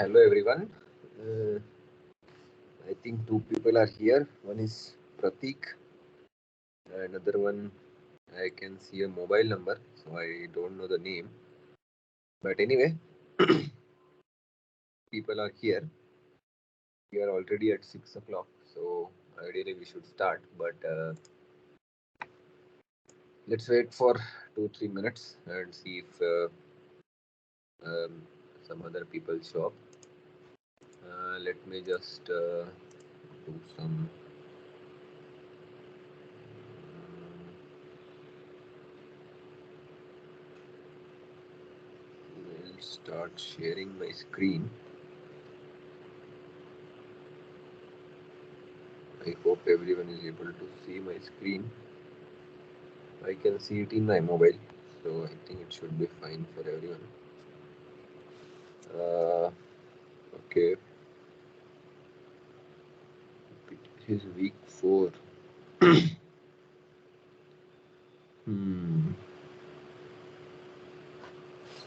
Hello everyone. Uh, I think two people are here. One is Pratik, another one I can see a mobile number, so I don't know the name. But anyway, people are here. We are already at 6 o'clock, so ideally we should start. But let's wait for 2-3 minutes and see if um, some other people show up. Let me just do some. Will start sharing my screen. I hope everyone is able to see my screen. I can see it in my mobile, so I think it should be fine for everyone. Okay, it is week 4.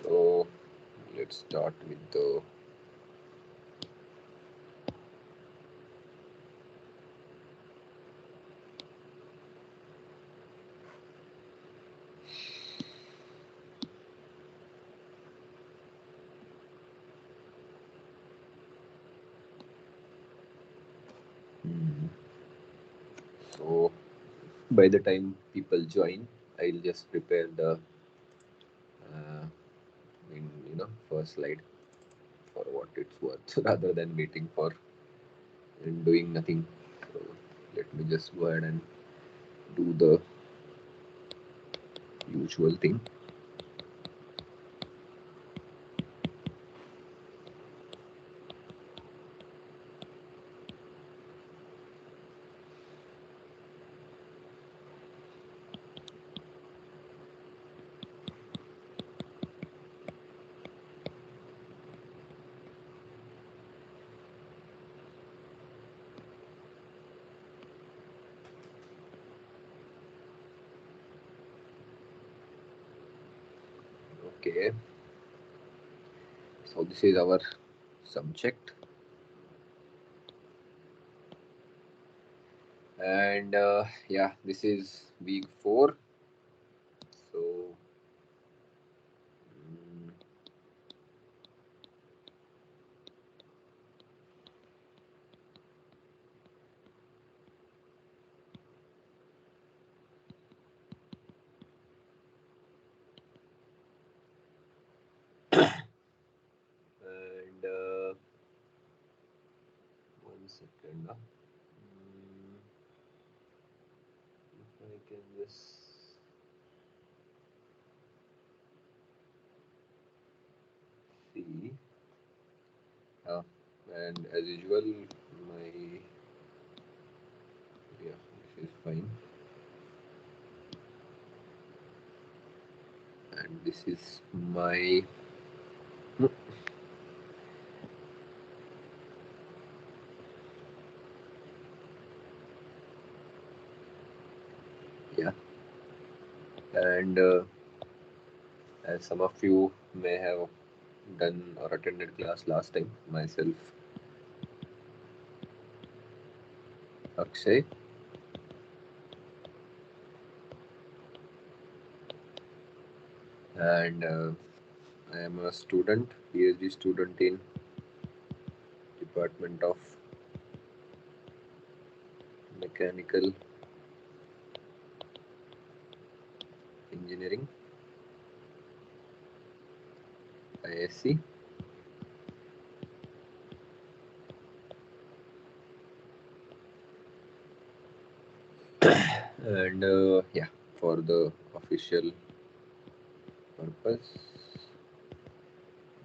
So let's start with the so by the time people join, I'll just prepare the uh, first slide for what it's worth rather than waiting for and doing nothing. So let me just go ahead and do the usual thing. Okay, so this is our subject, and yeah, this is week 4. So mm, and 1 second. If I can just see, and as usual, my yeah, this is fine, and this is my yeah, and as some of you may have done or attended class last time, myself, Akshay, and I am a student, PhD student in Department of Mechanical Engineering, ISC. And yeah, for the official purpose,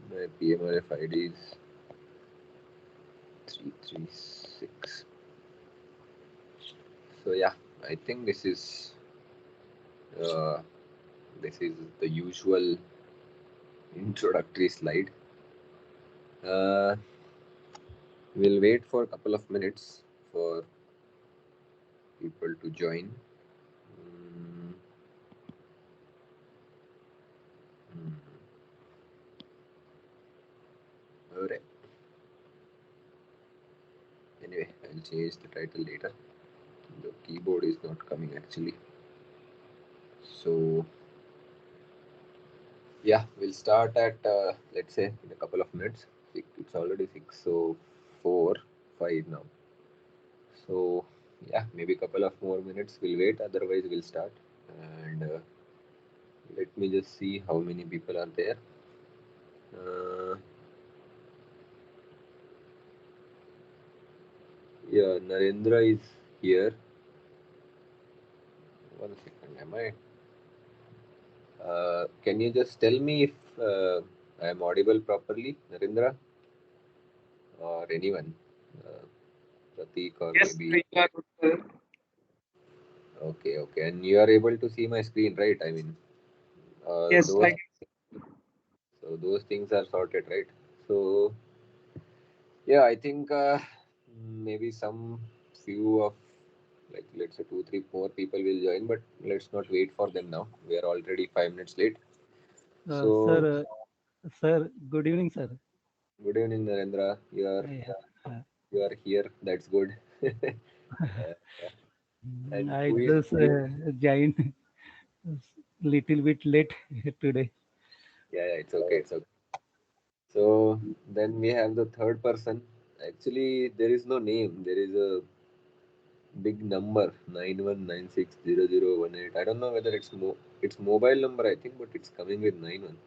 my PMRF ID is 336. So yeah, I think uh, this is the usual introductory slide. We'll wait for a couple of minutes for people to join. Mm, mm. All right. I'll change the title later. The keyboard is not coming actually. So yeah, we'll start at let's say in a couple of minutes. It's already 6, so 4, 5 now. So yeah, maybe a couple of more minutes. We'll wait. Otherwise, we'll start. And let me just see how many people are there. Uh, yeah, Narendra is here. One second, am I? Can you just tell me if I am audible properly, Narendra, or anyone? Uh, Pratik, or Yes, maybe. we are good. Okay, okay. And you are able to see my screen, right? I mean, Yes, those like so those things are sorted, right? So yeah, I think maybe some few of, like, let's say 2, 3 more people will join, but let's not wait for them now. We are already 5 minutes late. So Sir, sir, good evening, sir. good evening, Narendra. Yeah, uh, You are here. That's good. And I who is just joined little bit late today. yeah, yeah, it's okay, it's okay. So then we have the third person. Actually, there is no name. There is a big number 91960018. I don't know whether it's mobile number, I think, but it's coming with 91.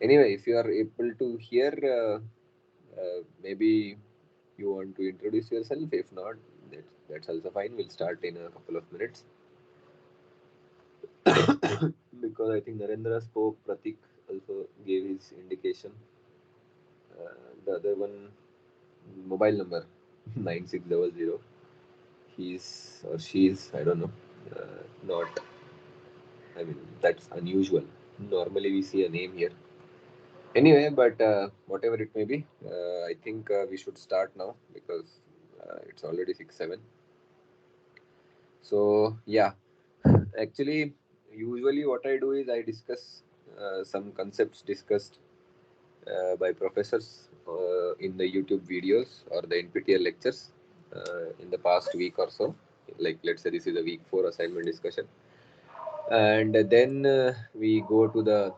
Anyway, if you are able to hear, maybe you want to introduce yourself. If not, that's also fine. We'll start in a couple of minutes. Because I think Narendra spoke, Pratik also gave his indication. The other one, mobile number 9600. He's or she's, I don't know. Not, I mean, that's unusual. Normally we see a name here. Anyway, but whatever it may be, I think we should start now because it's already 6, 7. So yeah, actually, usually what I do is I discuss some concepts discussed by professors in the YouTube videos or the NPTEL lectures in the past week or so. Like, let's say this is a week 4 assignment discussion, and then we go to the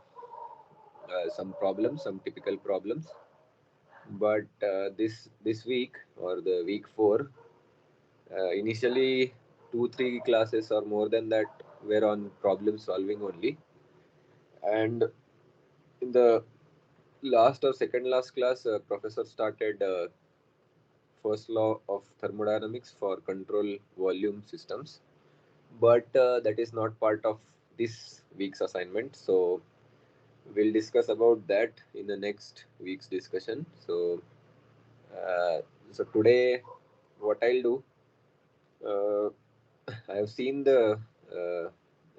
some problems, some typical problems. But this week or the week 4, initially 2, 3 classes or more than that were on problem solving only, and in the last or second last class, professor started first law of thermodynamics for control volume systems, but that is not part of this week's assignment. So we'll discuss about that in the next week's discussion. Uh, so today, what I'll do, uh, I have seen the uh,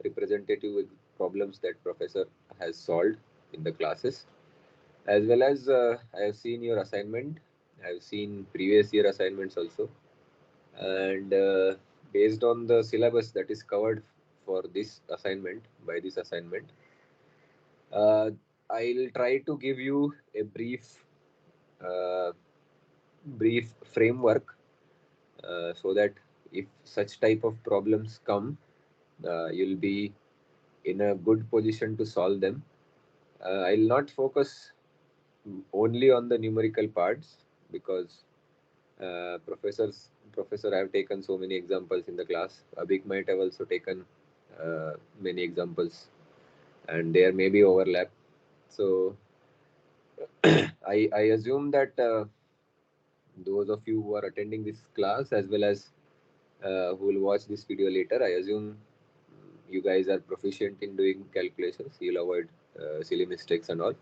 representative problems that professor has solved in the classes, as well as I have seen your assignment. I have seen previous year assignments also, and based on the syllabus that is covered for this assignment by this assignment, uh, I'll try to give you a uh, brief framework, so that if such type of problems come, you'll be in a good position to solve them. I'll not focus only on the numerical parts because professor have taken so many examples in the class. Abhik might have also taken many examples, and there may be overlap. So I assume that those of you who are attending this class, as well as who will watch this video later, I assume you guys are proficient in doing calculations. You'll avoid silly mistakes and all.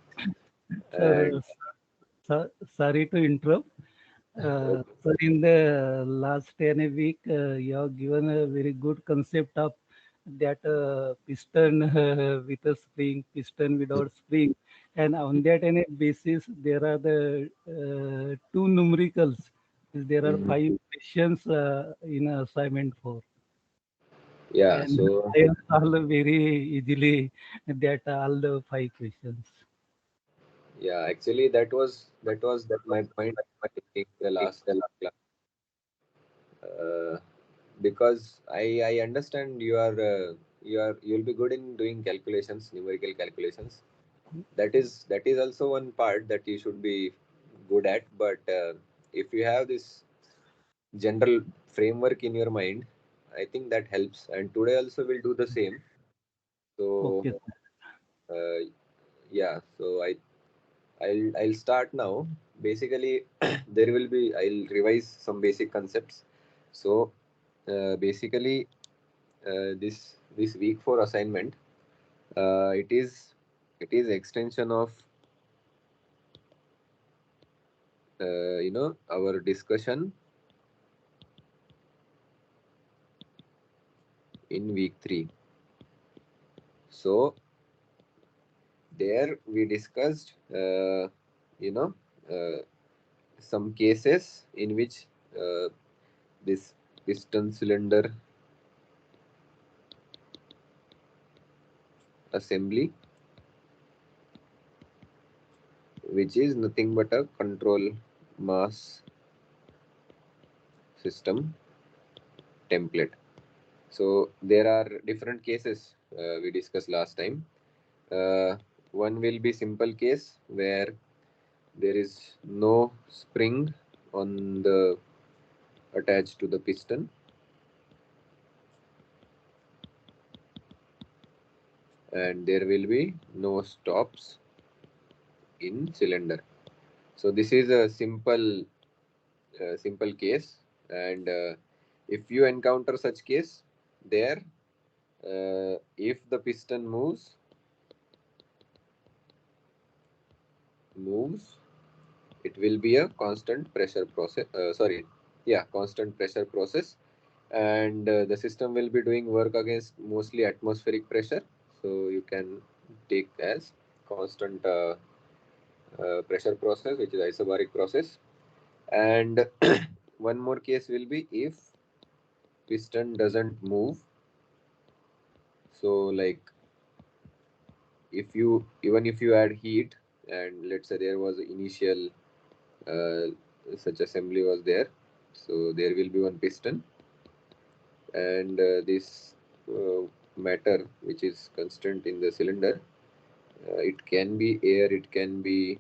And Sir, sorry to interrupt. Sir, in the last 10 a week, you have given a very good concept of that piston with a spring, piston without spring. And on that any basis, there are the two numericals. There are Mhm. 5 questions in assignment 4. Yeah, And so I have solved very easily that all the 5 questions. yeah, actually that was that my point in the last class. uh, because I understand you'll be good in doing calculations, numerical calculations. That is also one part that you should be good at. But if you have this general framework in your mind, I think that helps. And today also we'll do the same. So Okay, sir. uh, yeah, so I'll start now. Basically, I'll revise some basic concepts. So basically, this week 4 assignment, it is extension of our discussion in week 3. So there we discussed you know uh, some cases in which this piston cylinder assembly, which is nothing but a control mass system template. So there are different cases we discussed last time. One will be simple case where there is no spring on the attached to the piston, and there will be no stops in cylinder. So this is a simple case, and if you encounter such case there, if the piston moves, it will be a constant pressure process. Constant pressure process, and the system will be doing work against mostly atmospheric pressure. So you can take as constant pressure process, which is isobaric process. And one more case will be if piston doesn't move. So like if you add heat, and let's say there was initial uh, such assembly was there, so there will be one piston, and this matter which is constant in the cylinder, it can be air, it can be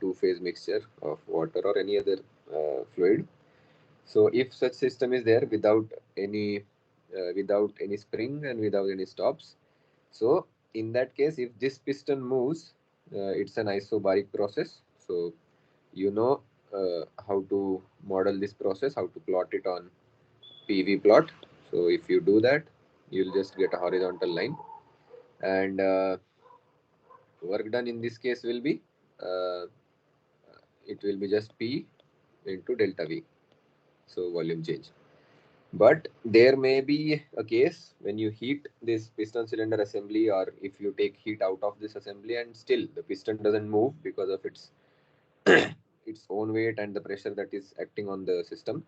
two-phase mixture of water or any other fluid. So if such system is there without any spring and without any stops, so in that case, if this piston moves, it's an isobaric process. So you know how to model this process, how to plot it on PV plot. So if you do that, you'll just get a horizontal line, and work done in this case will be uh, it will be just P into delta V. So volume change. But there may be a case when you heat this piston cylinder assembly, or if you take heat out of this assembly and still the piston doesn't move because of its its own weight and the pressure that is acting on the system.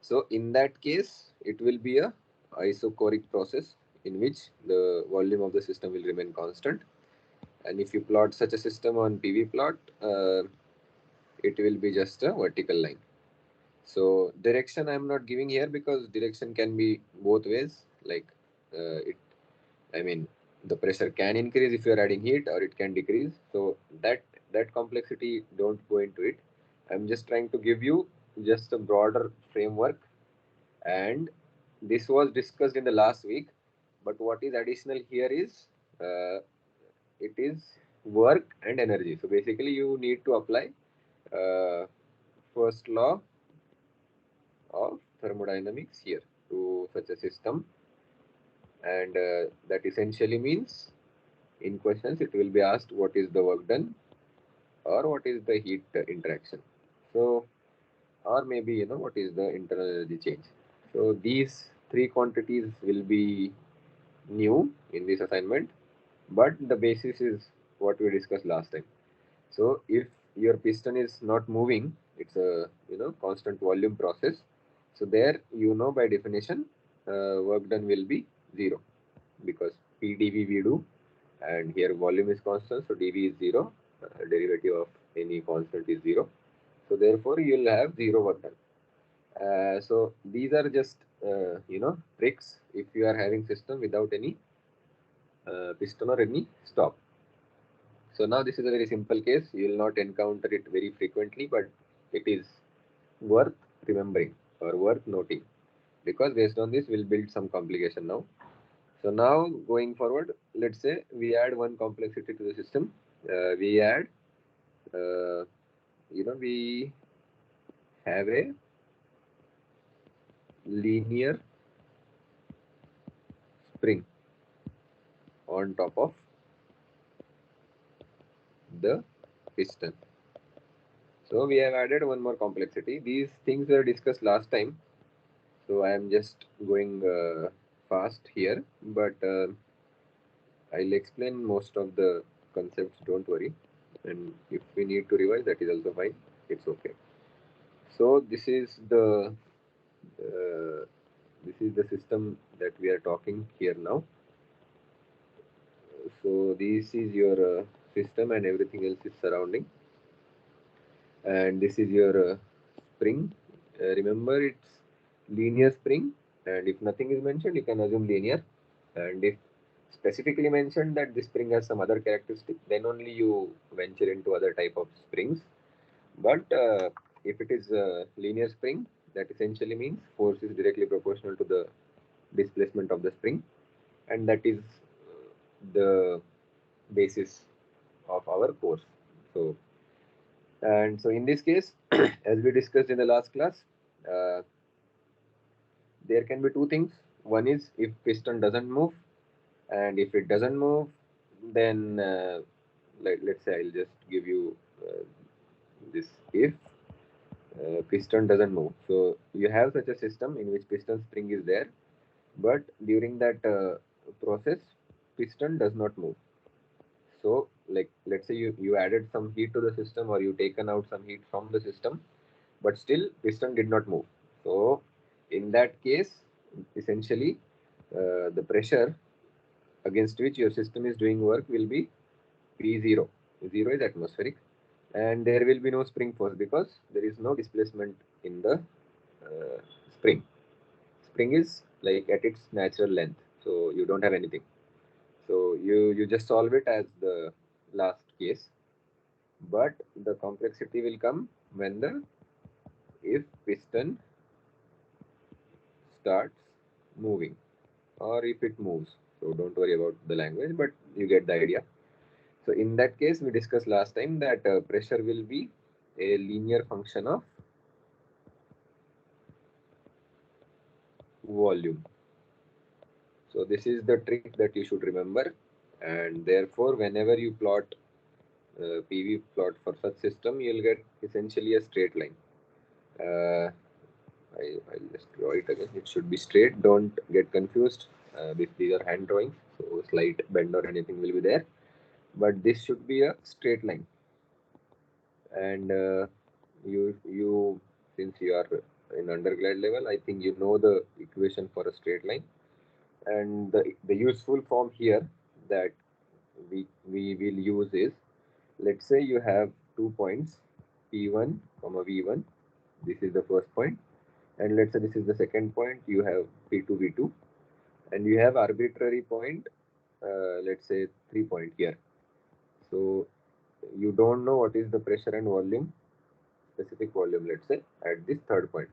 So in that case, it will be a isochoric process in which the volume of the system will remain constant. And if you plot such a system on PV plot, it will be just a vertical line. So direction I'm not giving here because direction can be both ways. Like it, I mean, the pressure can increase if you're adding heat, or it can decrease. So that complexity, don't go into it. I'm just trying to give you just a broader framework, and this was discussed in the last week. But what is additional here is uh, it is work and energy. So basically, you need to apply uh, first law of thermodynamics here to such a system, and that essentially means in questions it will be asked what is the work done or what is the heat interaction. So or maybe what is the internal energy change. So these three quantities will be new in this assignment, but the basis is what we discussed last time. So if your piston is not moving, it's a constant volume process. So there by definition, work done will be zero because PdV we do, and here volume is constant, so dV is zero. Derivative of any constant is zero. So therefore you'll have zero work done. So these are just tricks if you are having system without any piston or any stop. So now this is a very simple case. You will not encounter it very frequently, but it is worth remembering or worth noting, because based on this we'll build some complication now. So now going forward, let's say we add one complexity to the system. We add, we have a linear spring on top of the piston. So we have added one more complexity. These things were discussed last time, so I am just going fast here, but I'll explain most of the concepts, don't worry. And if we need to revise, that is also fine. It's okay. So uh, this is the system that we are talking here now. So this is your system and everything else is surrounding. And this is your spring. Remember, it's linear spring, and if nothing is mentioned, you can assume linear. And if specifically mentioned that this spring has some other characteristic, then only you venture into other type of springs. But if it is a linear spring, that essentially means force is directly proportional to the displacement of the spring, and that is the basis of our course. So in this case, as we discussed in the last class, uh, there can be two things. One is if piston doesn't move, and if it doesn't move, then let's say I'll just give you this if piston doesn't move. So you have such a system in which piston spring is there, but during that process, piston does not move. So like let's say you added some heat to the system, or you taken out some heat from the system, but still piston did not move. So in that case, essentially the pressure against which your system is doing work will be P0. Zero is atmospheric, and there will be no spring force because there is no displacement in the spring. Spring is like at its natural length, so you don't have anything. So you just solve it as the last case, but the complexity will come when the if piston starts moving, or if it moves. So don't worry about the language, but you get the idea. So in that case, we discussed last time that pressure will be a linear function of volume. So this is the trick that you should remember, and therefore whenever you plot PV plot for such system, you'll get essentially a straight line. I'll just draw it again. It should be straight. Don't get confused. These are hand drawings, so slight bend or anything will be there. But this should be a straight line. And you since you are in undergrad level, I think you know the equation for a straight line. And the useful form here that we will use is, let's say you have 2 points, P1, V1. This is the first point, and let's say this is the second point. You have P2, V2, and you have arbitrary point, let's say 3 point here. So you don't know what is the pressure and volume, specific volume, let's say, at this third point.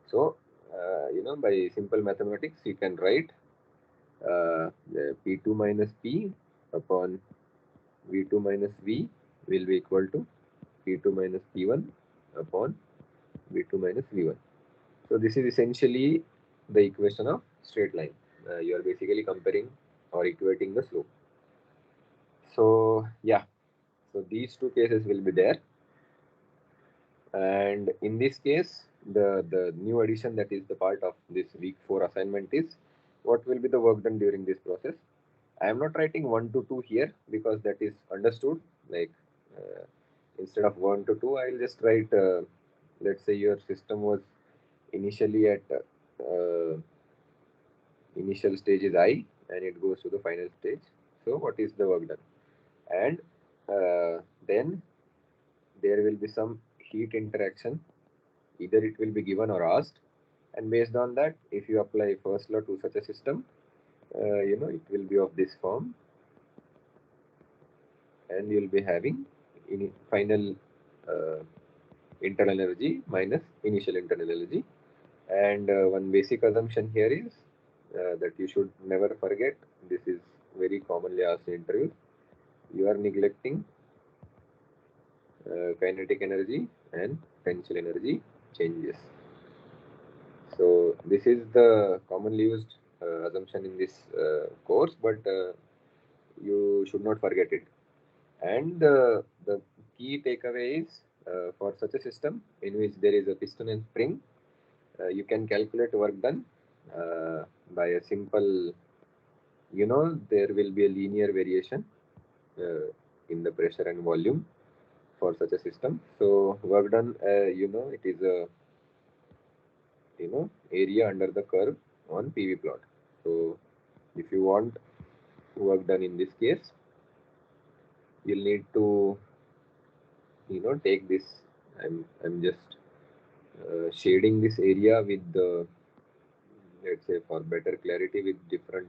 So by simple mathematics, you can write P2 minus P upon V2 minus V will be equal to P2 minus P1 upon V2 minus V1. So this is essentially the equation of straight line. You are basically comparing or equating the slope. So yeah, so these two cases will be there. And in this case, the new addition that is the part of this week 4 assignment is what will be the work done during this process. I am not writing 1 to 2 here because that is understood. Like instead of 1 to 2, I'll just write, let's say your system was initially at initial stage is I, and it goes to the final stage. So what is the work done? And then there will be some heat interaction Either it will be given or asked, and based on that, if you apply first law to such a system, it will be of this form, and you'll be having final uh, internal energy minus initial internal energy. And one basic assumption here is that you should never forget, this is very commonly asked in interviews, you are neglecting kinetic energy and potential energy changes. So this is the commonly used assumption in this course, but you should not forget it. And the key takeaway is for such a system in which there is a piston and spring, you can calculate work done by a simple, there will be a linear variation in the pressure and volume for such a system. So work done, it is a, area under the curve on PV plot. So if you want work done in this case, you'll need to, take this. I'm just shading this area with the, let's say, for better clarity, with different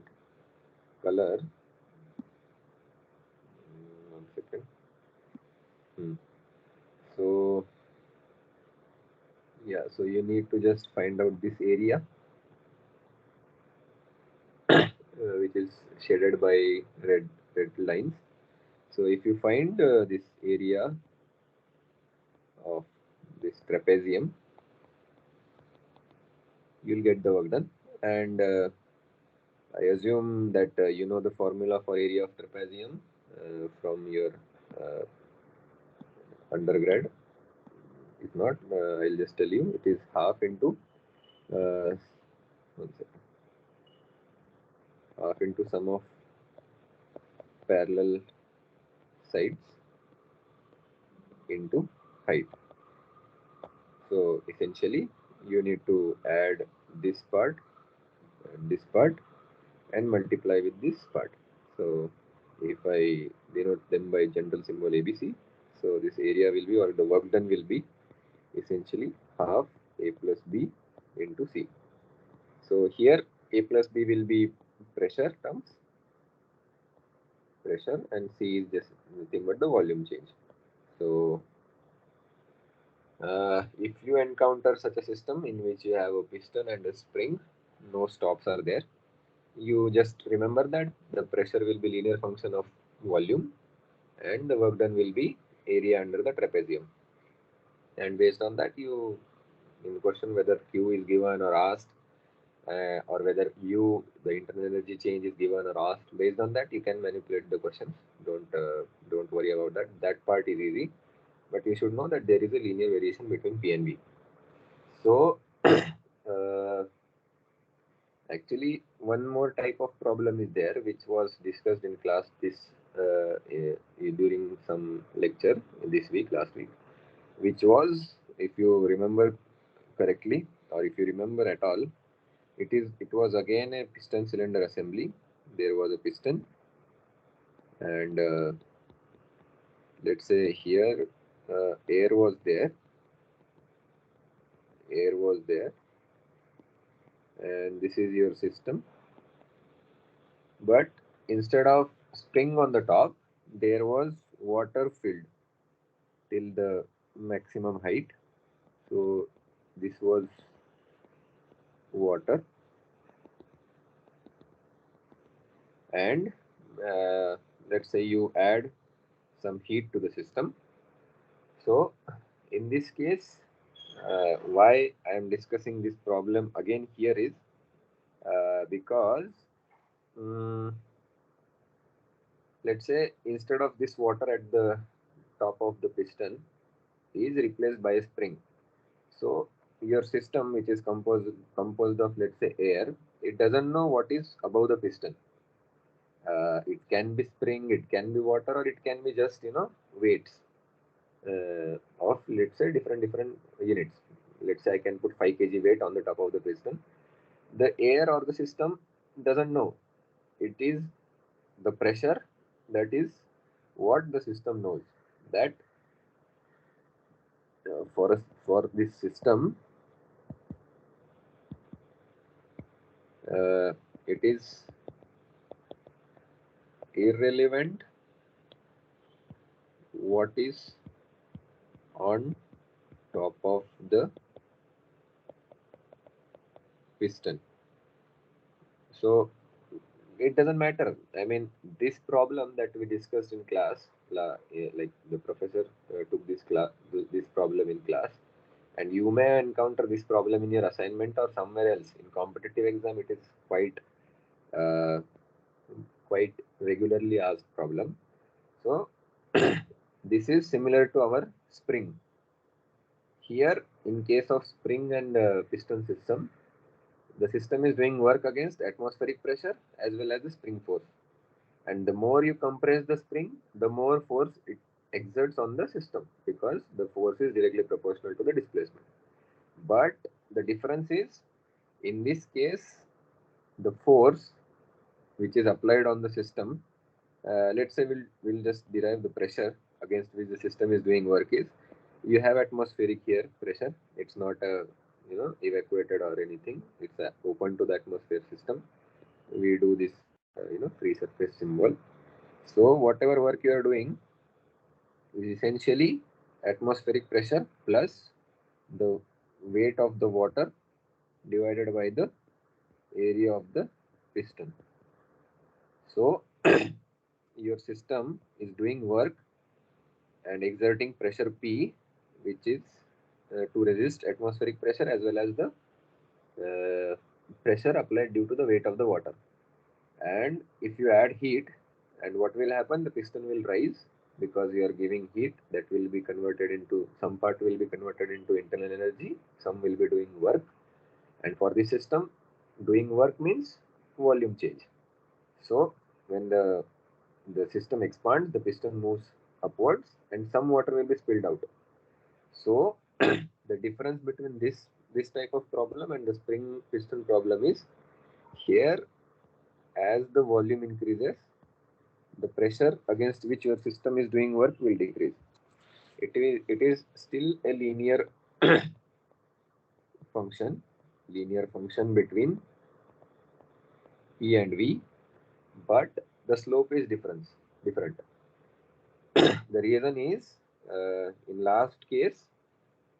color. 1 second. So yeah, so you need to just find out this area which is shaded by red lines. So if you find this area of this trapezium, you'll get the work done. And I assume that you know the formula for area of trapezium from your uh, undergrad. If not, I'll just tell you, it is half into uh, 1 second, half into sum of parallel sides into height. So essentially, you need to add this part and this part and multiply with this part. So if I denote them by general symbol ABC, so this area will be, or the work done will be, essentially half A plus B into C. So here A plus B will be pressure terms, pressure, and C is just nothing but the volume change. So if you encounter such a system in which you have a piston and a spring, no stops are there, you just remember that the pressure will be linear function of volume and the work done will be area under the trapezium. And based on that, you, in the question whether Q is given or asked, or whether U, the internal energy change, is given or asked, based on that you can manipulate the questions. Don't worry about that. That part is easy, but you should know that there is a linear variation between P and V. So actually, one more type of problem is there, which was discussed in class during some lecture this week, last week, which was, if you remember correctly, or if you remember at all, it was again a piston cylinder assembly. There was a piston, and let's say here air was there, and this is your system. But instead of spring on the top, there was water filled till the maximum height. So this was water, and let's say you add some heat to the system. So in this case, why I am discussing this problem again here is because let's say instead of this water at the top of the piston is replaced by a spring. So your system, which is composed of, let's say, air, it doesn't know what is above the piston. It can be spring, it can be water, or it can be just weights of, let's say, different units. Let's say I can put 5 kg weight on the top of the piston. The air or the system doesn't know. It is the pressure, that is what the system knows, that for this system, it is irrelevant what is on top of the piston. So it doesn't matter. I mean, this problem that we discussed in class, like the professor took this problem in class, and you may encounter this problem in your assignment or somewhere else. In competitive exam, it is uh, quite regularly asked problem. So this is similar to our spring. Here, in case of spring and piston system, the system is doing work against atmospheric pressure as well as the spring force. And the more you compress the spring, the more force it exerts on the system, because the force is directly proportional to the displacement. But the difference is, in this case, the force which is applied on the system, let's say we'll just derive the pressure against which the system is doing work is, you have atmospheric here pressure. It's not a evacuated or anything. It's open to the atmosphere system. We do this free surface symbol. So whatever work you are doing is essentially atmospheric pressure plus the weight of the water divided by the area of the piston. So your system is doing work and exerting pressure P, which is to resist atmospheric pressure as well as the pressure applied due to the weight of the water. And if you add heat, and what will happen, the piston will rise because you are giving heat that will be converted into, some part will be converted into internal energy, some will be doing work. And for this system, doing work means volume change. So when the system expands, the piston moves upwards and some water will be spilled out. So the difference between this type of problem and the spring piston problem is, here, as the volume increases, the pressure against which your system is doing work will decrease. It is still a linear function between P and V, but the slope is different. The reason is, in last case,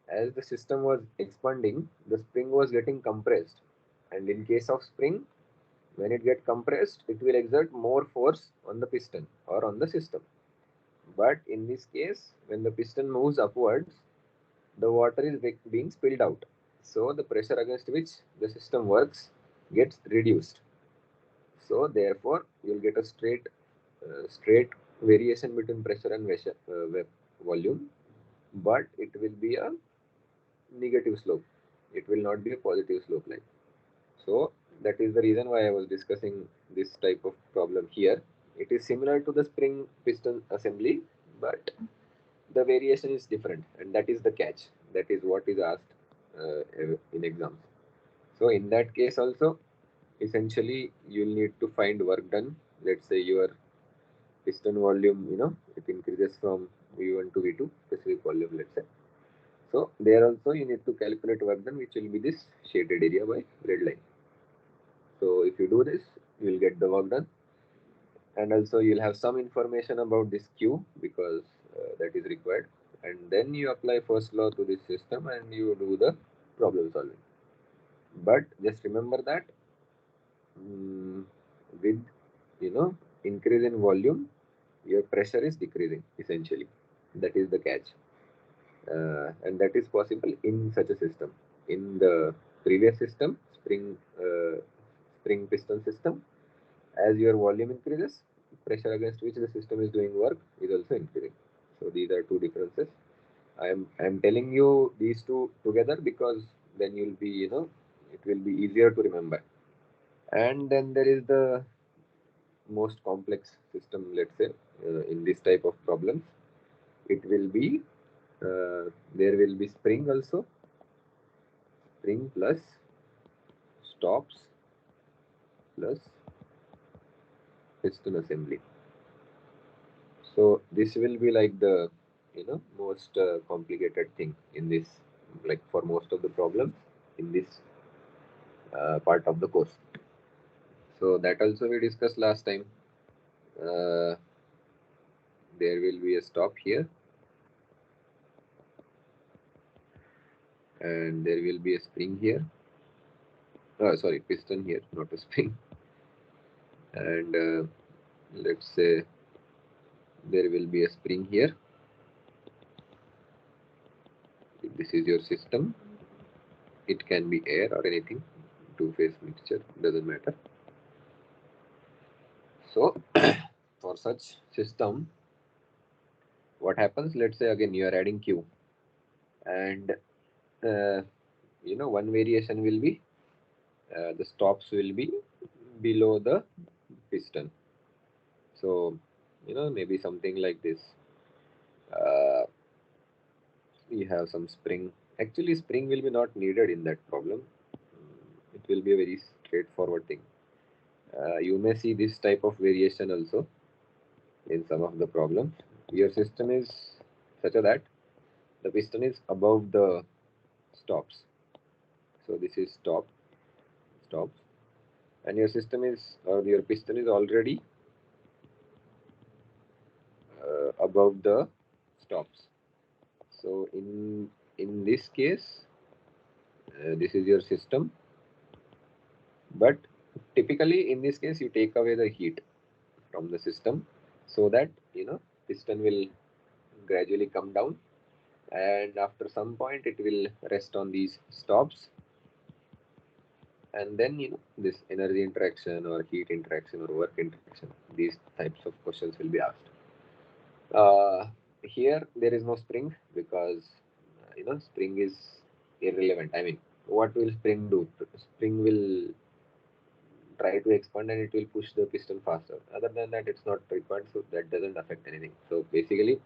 as the system was expanding, the spring was getting compressed, and in case of spring, when it gets compressed, it will exert more force on the piston or on the system. But in this case, when the piston moves upwards, the water is being spilled out. So the pressure against which the system works gets reduced. So therefore, you'll get a straight variation between pressure and volume, but it will be a negative slope. It will not be a positive slope line. So that is the reason why I was discussing this type of problem here. It is similar to the spring piston assembly, but the variation is different, and that is the catch. That is what is asked in exams. So in that case also, essentially you'll need to find work done. Let's say your piston volume, it increases from V1 to V2, specific volume, let's say. So there also you need to calculate work done, which will be this shaded area by red line. So if you do this, you will get the work done, and also you'll have some information about this Q, because that is required. And then you apply first law to this system and you do the problem solving. But just remember that with increase in volume, your pressure is decreasing essentially. That is the catch, and that is possible in such a system. In the previous system, spring piston system, as your volume increases, pressure against which the system is doing work is also increasing. So these are two differences. I'm telling you these two together because then you'll be it will be easier to remember. And then there is the most complex system, let's say, in this type of problems. It will be there will be spring also, spring plus stops plus piston assembly. So this will be like the most complicated thing in this, like for most of the problems in this part of the course. So that also we discussed last time. uh, there will be a stop here, and there will be a spring here, sorry, piston here, not a spring. And let's say there will be a spring here. If this is your system, it can be air or anything, two-phase mixture, doesn't matter. So for such system, what happens, let's say again you are adding Q, and uh, one variation will be the stops will be below the piston. So maybe something like this. uh, we have some spring. Actually, spring will be not needed in that problem. It will be a very straightforward thing. You may see this type of variation also in some of the problems. Your system is such that the piston is above the stops. So this is stops, and your system is, or your piston is already above the stops. So in this case, this is your system, but typically in this case you take away the heat from the system, so that piston will gradually come down, and after some point it will rest on these stops, and then this energy interaction or heat interaction or work interaction, these types of questions will be asked. Here there is no spring, because spring is irrelevant. I mean, what will spring do? Spring will try to expand and it will push the piston faster. Other than that, it's not required, so that doesn't affect anything. So basically,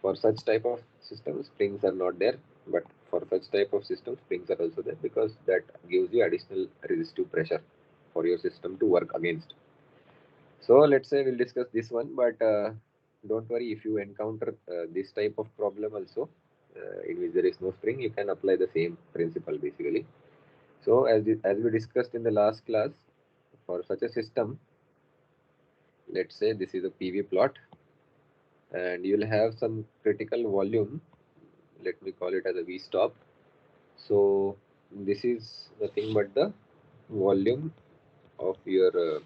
for such type of systems, springs are not there, but for such type of systems, springs are also there, because that gives you additional resistive pressure for your system to work against. So let's say we'll discuss this one, but don't worry, if you encounter this type of problem also, in which there is no spring, you can apply the same principle basically. So as we discussed in the last class, for such a system, let's say this is a PV plot, and you'll have some critical volume. Let me call it as a V stop. So this is nothing but the volume of your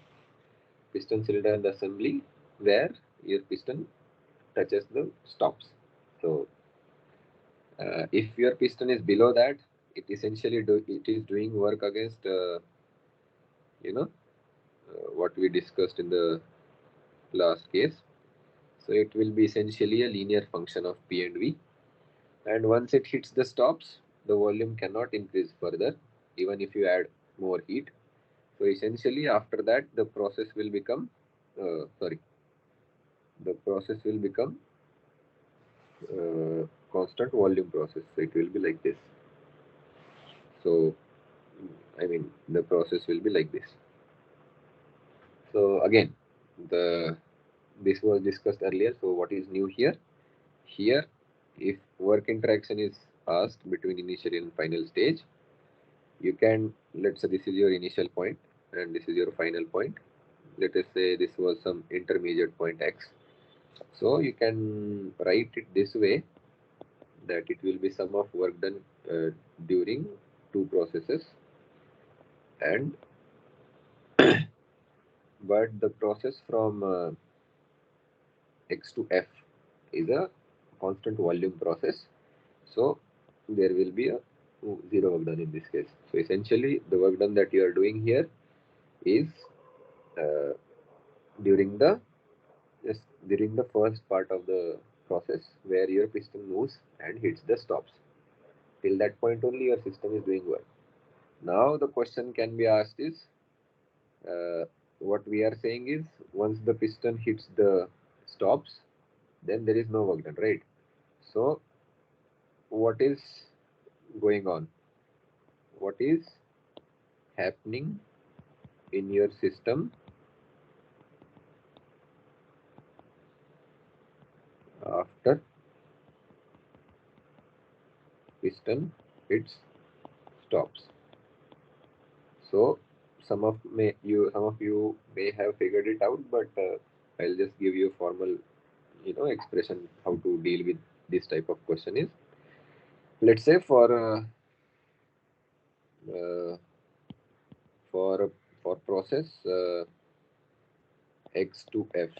piston cylinder and assembly, where your piston touches the stops. So if your piston is below that, it essentially it is doing work against you know what we discussed in the last case. So it will be essentially a linear function of P and V, and once it hits the stops, the volume cannot increase further even if you add more heat. So essentially after that, the process will become the process will become constant volume process. So it will be like this. So I mean, the process will be like this. So again, the this was discussed earlier. So what is new here? Here, if work interaction is asked between initial and final stage, you can, let's say this is your initial point and this is your final point. Let us say this was some intermediate point X. So you can write it this way, that it will be sum of work done during two processes, and but the process from X to F is a constant volume process. So there will be a zero work done in this case. So essentially the work done that you are doing here is uh, during the just during the first part of the process, where your piston moves and hits the stops. Till that point only your system is doing work. Now the question can be asked is, what we are saying is, once the piston hits the stops, then there is no work done, right? So what is going on? What is happening in your system after piston hits stops. So some of you may have figured it out, but I'll just give you a formal expression how to deal with this type of question. Is, let's say uh, for for process X to F,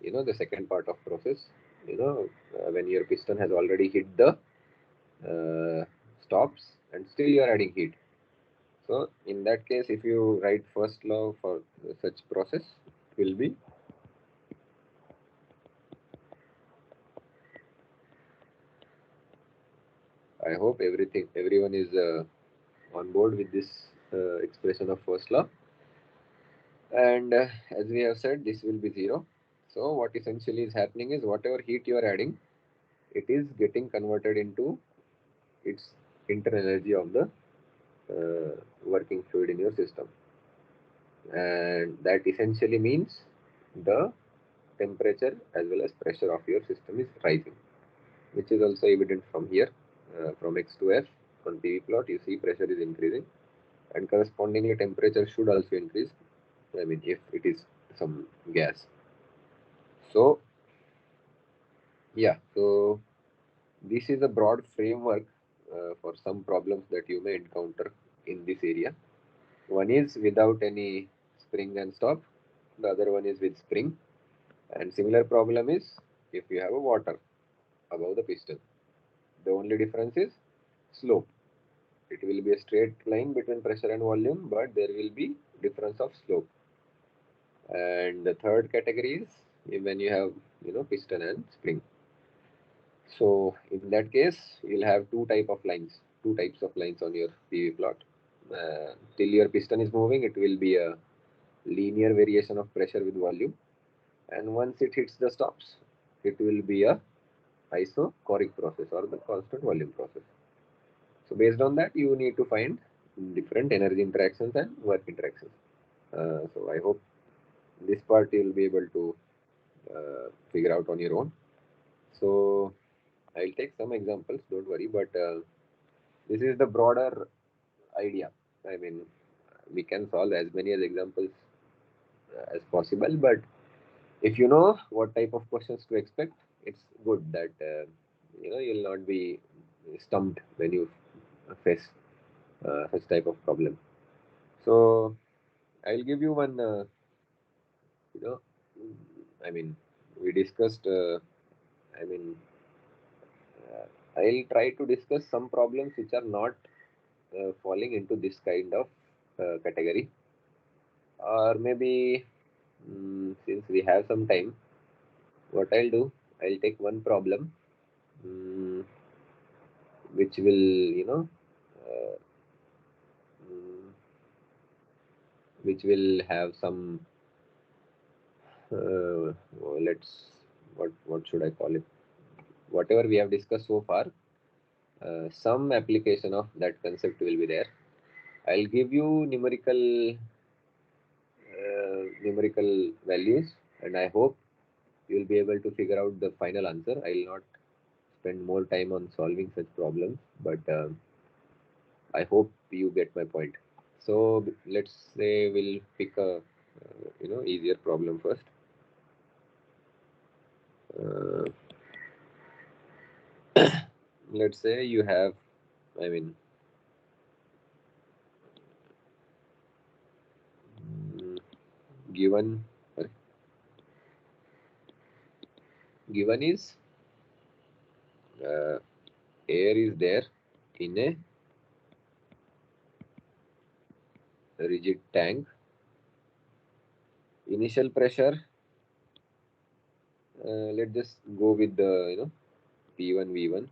the second part of process, when your piston has already hit the stops and still you are adding heat. So in that case, if you write first law for such process, it will be I hope everyone is on board with this expression of first law. And as we have said, this will be 0. So what essentially is happening is whatever heat you are adding, it is getting converted into its internal energy of the working fluid in your system. And that essentially means the temperature as well as pressure of your system is rising, which is also evident from here. From X to F on PV plot, you see pressure is increasing, and correspondingly temperature should also increase. I mean, if it is some gas. So yeah, so this is a broad framework for some problems that you may encounter in this area. One is without any spring and stop, the other one is with spring, and similar problem is if you have a water above the piston. The only difference is slope. It will be a straight line between pressure and volume, but there will be difference of slope. And the third category is when you have piston and spring. So in that case, you'll have two types of lines on your PV plot. Till your piston is moving, it will be a linear variation of pressure with volume, and once it hits the stops, it will be a isochoric process or the constant volume process. So based on that, you need to find different energy interactions and work interactions. So I hope this part you will be able to figure out on your own. So I'll take some examples, don't worry, but this is the broader idea. I mean, we can solve as many as examples as possible, but if you know what type of questions to expect, it's good that you'll not be stumped when you face such type of problem. So I'll give you one. You know, I mean, we discussed. I mean, I'll try to discuss some problems which are not falling into this kind of category, or maybe since we have some time, what I'll do, I'll take one problem which will uh, mm, which will have some let's what should I call it, whatever we have discussed so far, some application of that concept will be there. I'll give you numerical values, and I hope you'll be able to figure out the final answer. I'll not spend more time on solving such problems, but I hope you get my point. So let's say we'll pick a easier problem first. Uh, let's say you have, I mean, given given is air is there in a rigid tank. Initial pressure, let's just go with the P1 V1.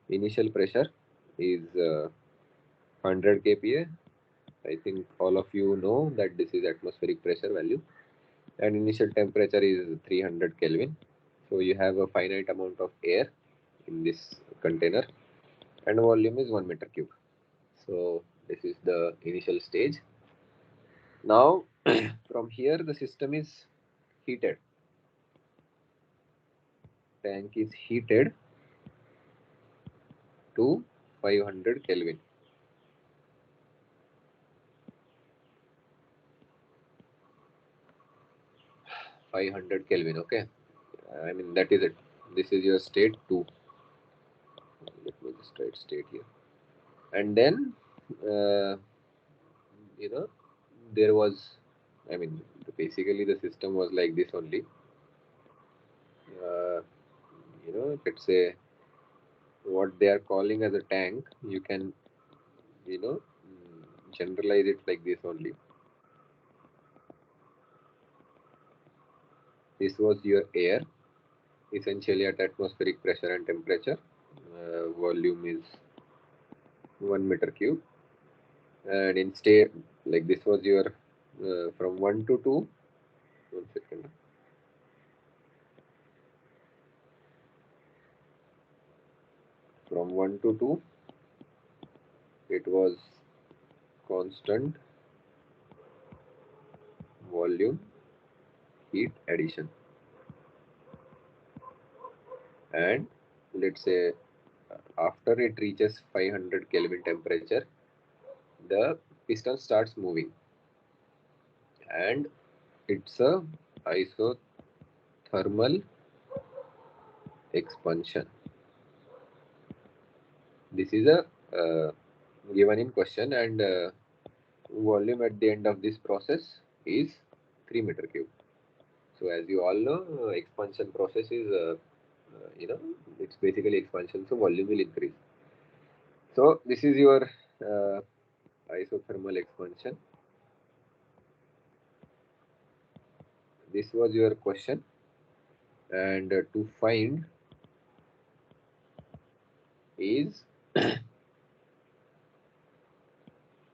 Initial pressure is 100 kPa. I think all of you know that this is atmospheric pressure value, and initial temperature is 300 Kelvin. So you have a finite amount of air in this container, and volume is 1 meter cube. So this is the initial stage. Now from here the system is heated. Tank is heated, to 500 Kelvin. Okay, I mean that is it. This is your state 2. Let me just write state here. And then there was, I mean, basically the system was like this only. Let's say what they are calling as a tank, you can generalize it like this only. This was your air, essentially at atmospheric pressure and temperature. Volume is 1 meter cube, and in state like this was your from 1 to 2. 1 second. From 1 to 2, it was constant volume heat addition, and let's say after it reaches 500 Kelvin temperature, the piston starts moving, and it's a isothermal expansion. This is a given in question, and volume at the end of this process is 3 meter cube. So as you all know, expansion process is it's basically expansion, so volume will increase. So this is your isothermal expansion. This was your question, and to find is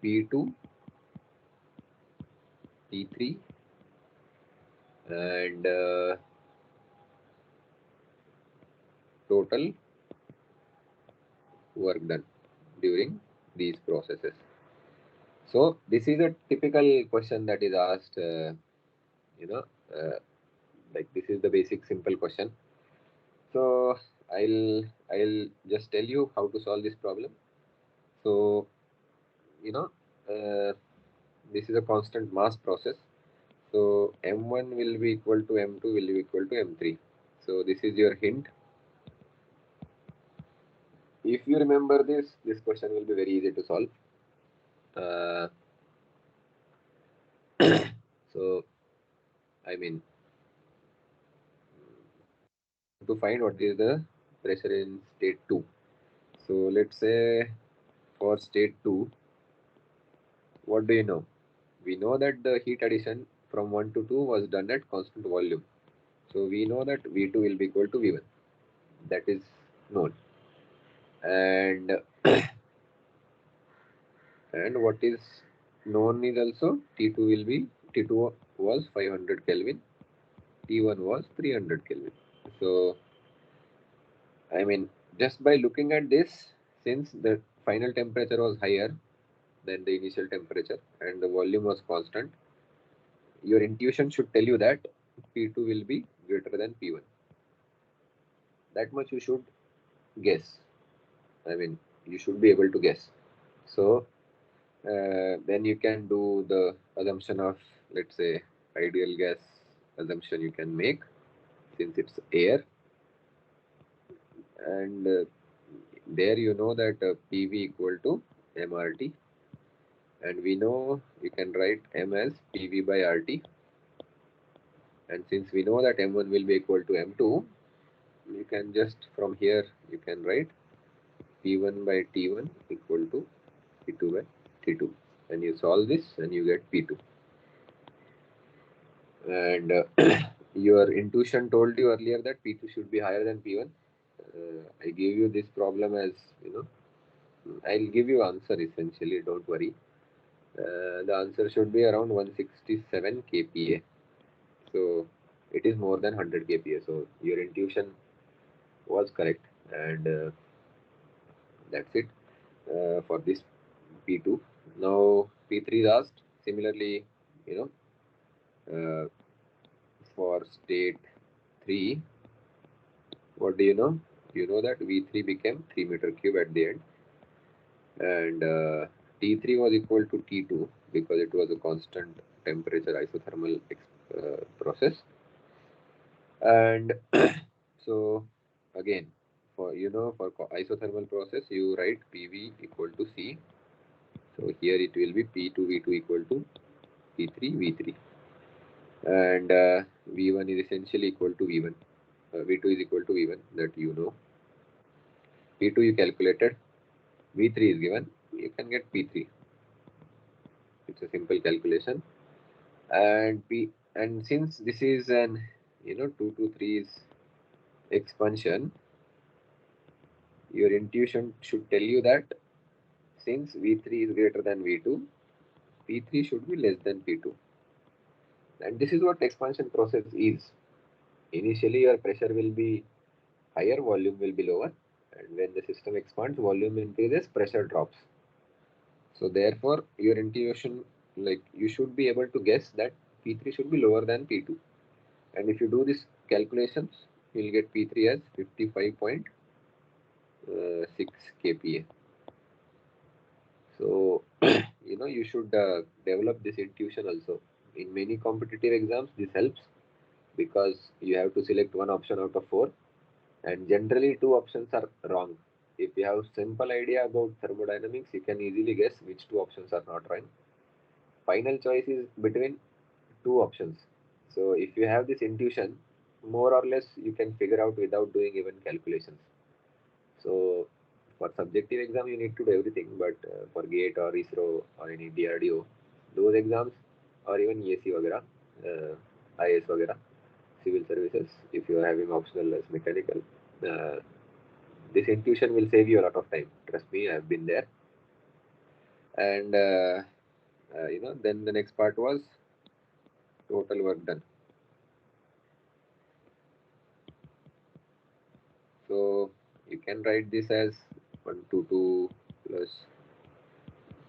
P2, T3, and total work done during these processes. So this is a typical question that is asked, like this is the basic simple question. So I'll just tell you how to solve this problem. So this is a constant mass process. So M1 will be equal to M2 will be equal to M3. So this is your hint. If you remember this question will be very easy to solve. So I mean, to find what is the pressure in state 2. So let's say for state 2, what do you know? We know that the heat addition from 1 to 2 was done at constant volume. So we know that V2 will be equal to V1. That is known. And and what is known is also T2 will be, T2 was 500 Kelvin, T1 was 300 Kelvin. So I mean, just by looking at this, since the final temperature was higher than the initial temperature and the volume was constant, your intuition should tell you that P2 will be greater than P1. That much you should guess. I mean, you should be able to guess. So then you can do the assumption of, let's say, ideal gas assumption you can make, since it's air, and there you know that PV equal to MRT, and we know you can write M as PV by RT, and since we know that M1 will be equal to M2, you can just from here you can write P1 by T1 equal to P2 by T2, and you solve this and you get P2. And your intuition told you earlier that P2 should be higher than P1. I gave you this problem as, I'll give you answer essentially, don't worry. The answer should be around 167 kPa. So it is more than 100 kPa. So your intuition was correct, and that's it for this P2. Now P3 is asked similarly, for state 3. What do you know? you know that V3 became 3 meter cube at the end, and T3 was equal to T2 because it was a constant temperature isothermal process. And so again, for for isothermal process, you write PV equal to C. So here it will be P2V2 equal to P3V3, and V1 is essentially equal to V1. V2 is equal to V1, that you know. P2 you calculated, V3 is given, you can get P3. It's a simple calculation. And since this is an 2 to 3 is expansion, your intuition should tell you that since V3 is greater than V2, P3 should be less than P2. And this is what expansion process is. Initially your pressure will be higher, volume will be lower, and when the system expands, volume increases, pressure drops. So therefore your intuition, like, you should be able to guess that P3 should be lower than P2. And if you do these calculations, you'll get P3 as 55.6 kPa. So you should develop this intuition also. In many competitive exams, this helps because you have to select one option out of four, and generally two options are wrong. If you have simple idea about thermodynamics, you can easily guess which two options are not wrong. Final choice is between two options. So if you have this intuition, more or less you can figure out without doing even calculations. So for subjective exam, you need to do everything, but for GATE or ISRO or any DRDO, those exams, or even ESC वगैरह, IAS वगैरह, civil services, if you are having optional as mechanical, this intuition will save you a lot of time. Trust me, I have been there. And then the next part was total work done. So you can write this as 122 plus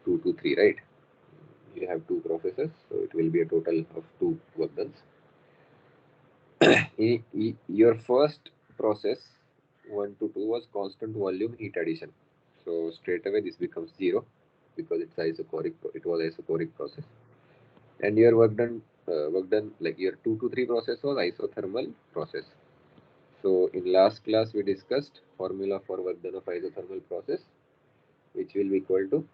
223, right? You have two processes, so it will be a total of two work done. Your first process 1 to 2 was constant volume heat addition. So straight away this becomes 0 because it was isochoric process. And your work done like your 2 to 3 process was isothermal process. So in last class we discussed formula for work done of isothermal process, which will be equal to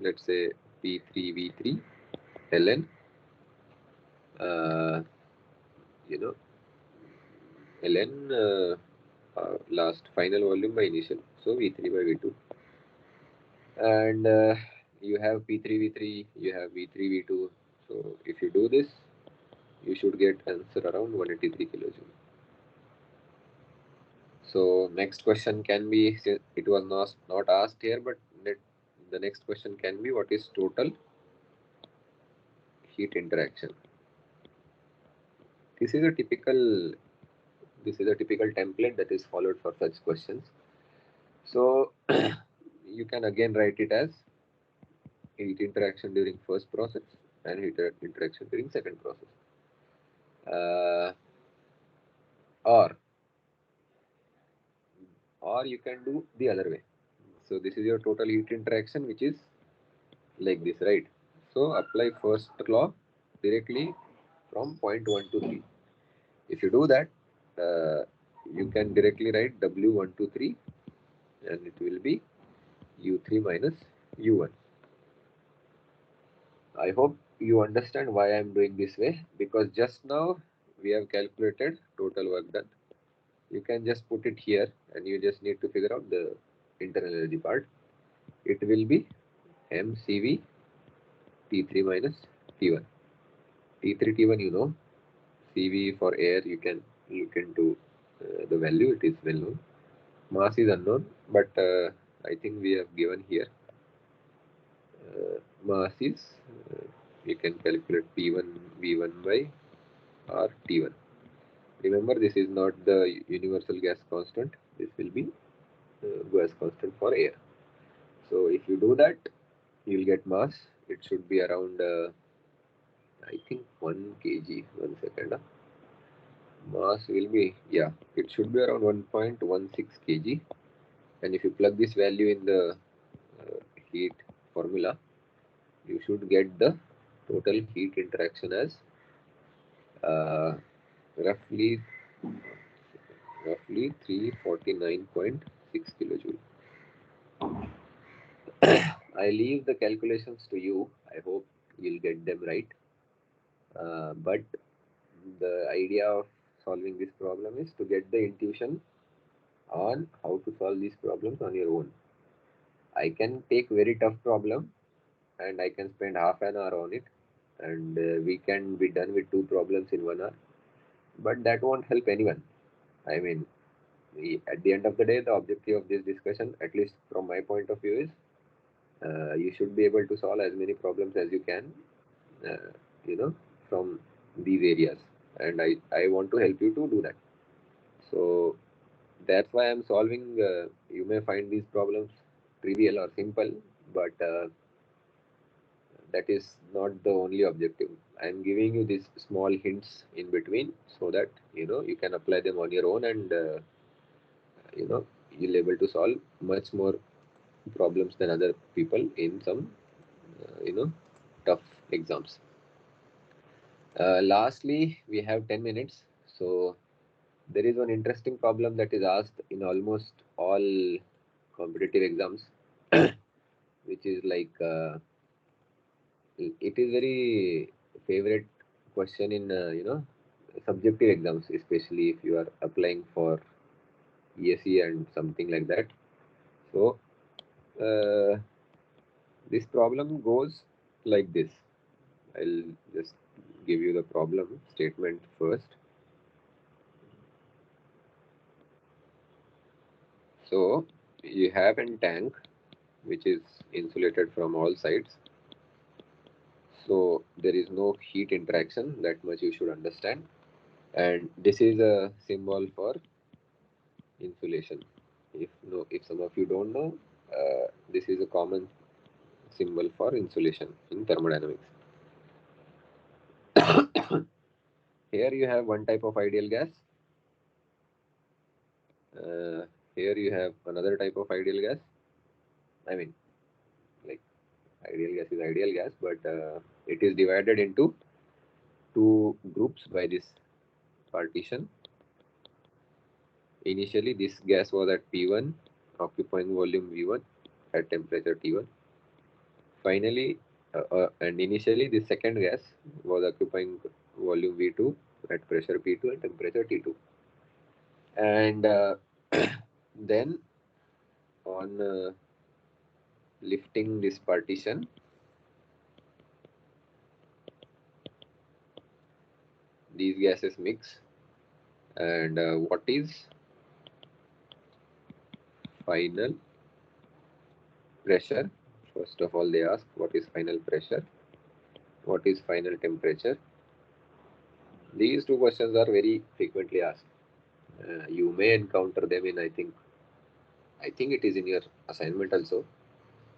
let's say P3V3 ln ln last final volume by initial, so V3 by V2. And you have P3V3, you have V3V2. So if you do this, you should get answer around 183 kilojoule. So next question can be, it was not asked here, but the next question can be, what is total heat interaction? This is a typical template that is followed for such questions. So you can again write it as heat interaction during first process and heat interaction during second process. Or you can do the other way. So this is your total heat interaction, which is like this, right? So apply first law directly from point 1 to 3. If you do that, you can directly write W1 to 3, and it will be U3 minus U1. I hope you understand why I am doing this way, because just now we have calculated total work done. You can just put it here and you just need to figure out the internal energy part. It will be mCV T3 minus T1. T3 T1 you know. CV for air you can look into the value, it is well known. Mass is unknown, but I think we have given here. Mass is you can calculate P1 V1 by R T1. Remember, this is not the universal gas constant. This will be gas constant for air. So if you do that, you will get mass. It should be around I think 1 kg. 1 second. Mass will be, yeah, it should be around 1.16 kg. And if you plug this value in the heat formula, you should get the total heat interaction as uh, roughly 349.6 kilojoule. I leave the calculations to you. I hope you'll get them right. But the idea of solving this problem is to get the intuition on how to solve these problems on your own. I can take very tough problem and I can spend half an hour on it, and we can be done with two problems in 1 hour. But that won't help anyone. I mean, at the end of the day, the objective of this discussion, at least from my point of view, is you should be able to solve as many problems as you can, uh, you know, from these areas. And I want to help you to do that. So that's why I'm solving. You may find these problems trivial or simple, but that is not the only objective. I'm giving you these small hints in between so that you can apply them on your own, and you'll able to solve much more problems than other people in some tough exams. Lastly, we have 10 minutes. So there is one interesting problem that is asked in almost all competitive exams, which is like it is very favorite question in subjective exams, especially if you are applying for ESE and something like that. So uh, this problem goes like this. I'll just give you the problem statement first. So you have a tank which is insulated from all sides. So there is no heat interaction, that much you should understand. And this is a symbol for insulation. If some of you don't know, this is a common symbol for insulation in thermodynamics. Here you have one type of ideal gas. Uh, Here you have another type of ideal gas. I mean, like ideal gas is ideal gas, but it is divided into two groups by this partition. Initially, this gas was at P1, occupying volume V1 at temperature T1. Finally, and initially, the second gas was occupying volume V2 at pressure P2 and temperature T2. And then, on lifting this partition, these gases mix. And what is final pressure? First of all, they ask what is final pressure, what is final temperature. These two questions are very frequently asked. You may encounter them in, I think it is in your assignment also.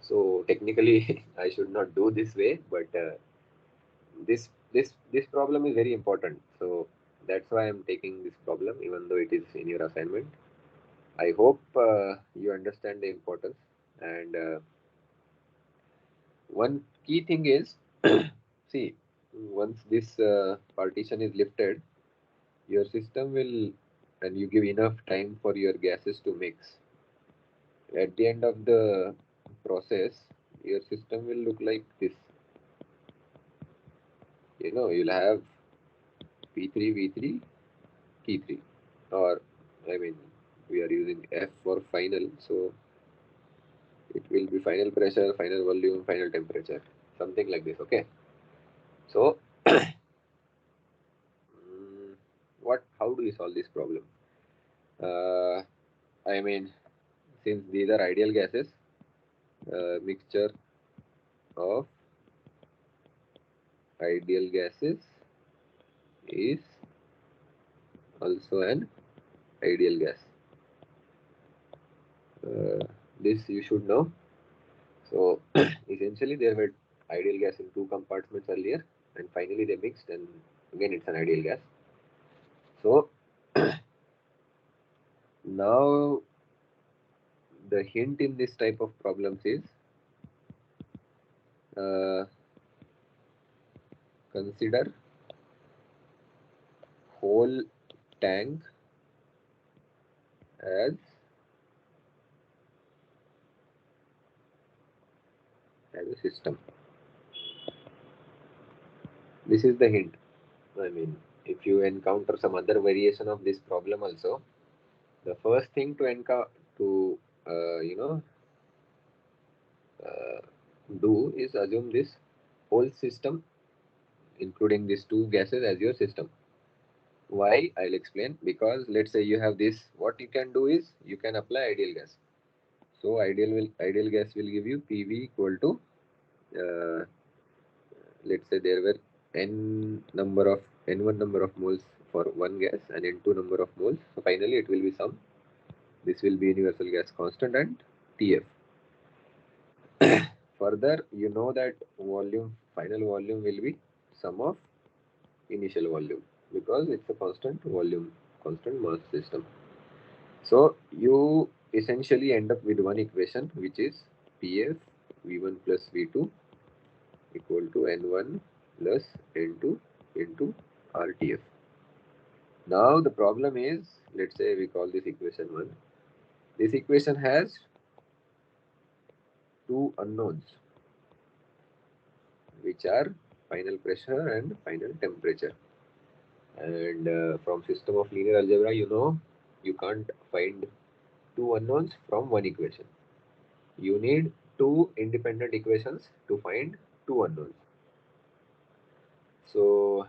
So technically, I should not do this way, but this problem is very important. So that's why I'm taking this problem, even though it is in your assignment. I hope you understand the importance. And one key thing is, see, once this partition is lifted, your system will, and you give enough time for your gases to mix. At the end of the process, your system will look like this. You'll have P3, V3, T3, or I mean, we are using F for final, so it will be final pressure, final volume, final temperature, something like this. Okay. So, how do we solve this problem? Uh, I mean, since these are ideal gases, mixture of ideal gases is also an ideal gas. This you should know. So essentially there were ideal gas in two compartments earlier, and finally they mixed, and again it's an ideal gas. So Now the hint in this type of problems is consider whole tank as a system. This is the hint. I mean, if you encounter some other variation of this problem also, the first thing to encounter to uh, do is assume this whole system, including these two gases, as your system. Why? I'll explain. Because let's say you have this, what you can do is you can apply ideal gas. So ideal gas will give you PV equal to let's say there were n1 number of moles for one gas and n2 number of moles. So finally it will be sum. This will be universal gas constant and TF. Further, you know that final volume will be sum of initial volume because it's a constant volume, constant mass system. So you essentially end up with one equation which is PF V1 plus V2 equal to N1 plus N2 into RTF. Now the problem is, let's say we call this equation 1. This equation has two unknowns which are final pressure and final temperature. And from system of linear algebra, you know you can't find two unknowns from one equation. You need two independent equations to find two unknowns. So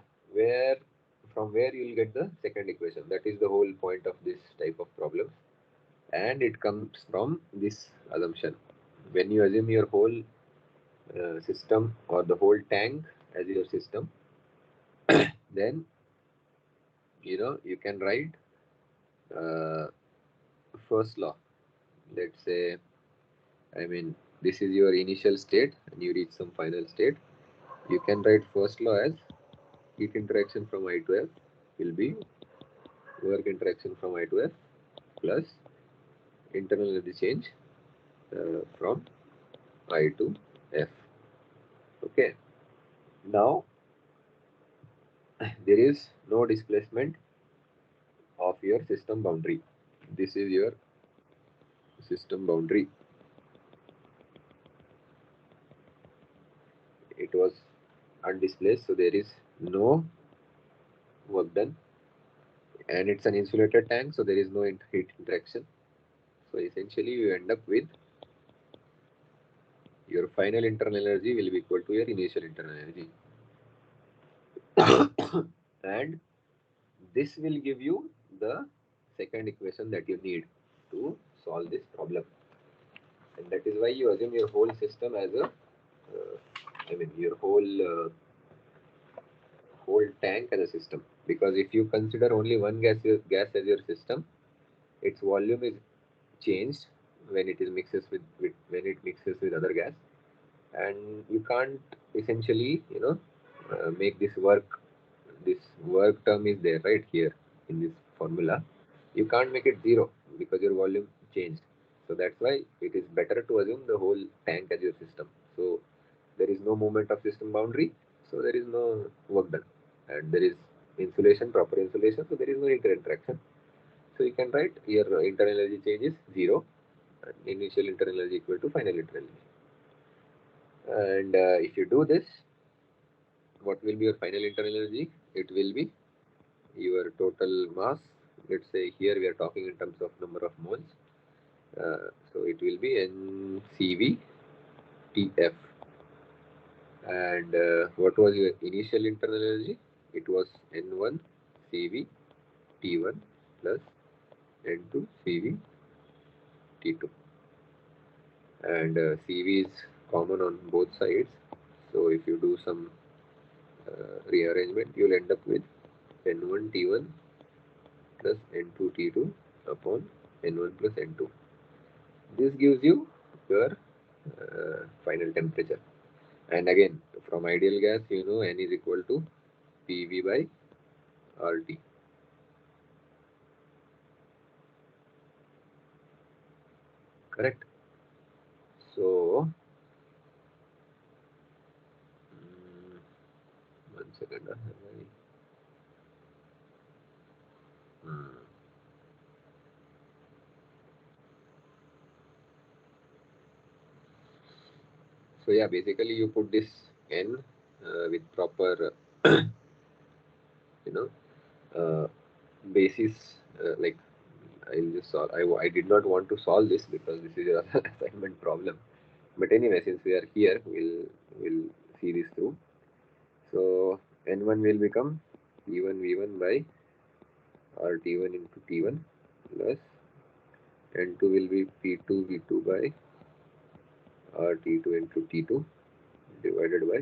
from where you will get the second equation? That is the whole point of this type of problem, and it comes from this assumption. When you assume your whole system or the whole tank as your system, then you can write uh, first law. Let's say, I mean, this is your initial state and you reach some final state. You can write first law as heat interaction from I to F will be work interaction from I to F plus internal energy change from I to F. Okay. Now there is no displacement of your system boundary. This is your system boundary. It was undisplaced, so there is no work done, and it's an insulated tank, so there is no heat interaction. So essentially you end up with your final internal energy will be equal to your initial internal energy. And this will give you the second equation that you need to solve this problem. And that is why you assume your whole system as your whole tank as a system. Because if you consider only one gas as your system, its volume is changed when it mixes with other gas, and you can't essentially make this work. This work term is there right here in this formula. You can't make it zero because your volume changed. So that's why it is better to assume the whole tank as your system. So there is no movement of system boundary, so there is no work done, and there is insulation, proper insulation, so there is no interaction. So you can write your internal energy change is zero, and initial internal energy equal to final internal energy. And if you do this, what will be your final internal energy? It will be your total mass. Let's say here we are talking in terms of number of moles. So it will be NCV TF. And what was your initial internal energy? It was N1 CV T1 plus N2 CV T2. And CV is common on both sides. So if you do some rearrangement, you'll end up with N1 T1 plus N2 T2 upon N1 plus N2. This gives you your final temperature. And again, from ideal gas, N is equal to PV by RT. correct? So, 1 second. Hmm. So yeah, basically you put this n with proper, you know, basis. Like I'll just solve. I did not want to solve this because this is an assignment problem. But anyway, since we are here, we'll see this through. So n1 will become t1 v1 by rt1 into t1 plus n2 will be p2 v2 by rt2 into t2 divided by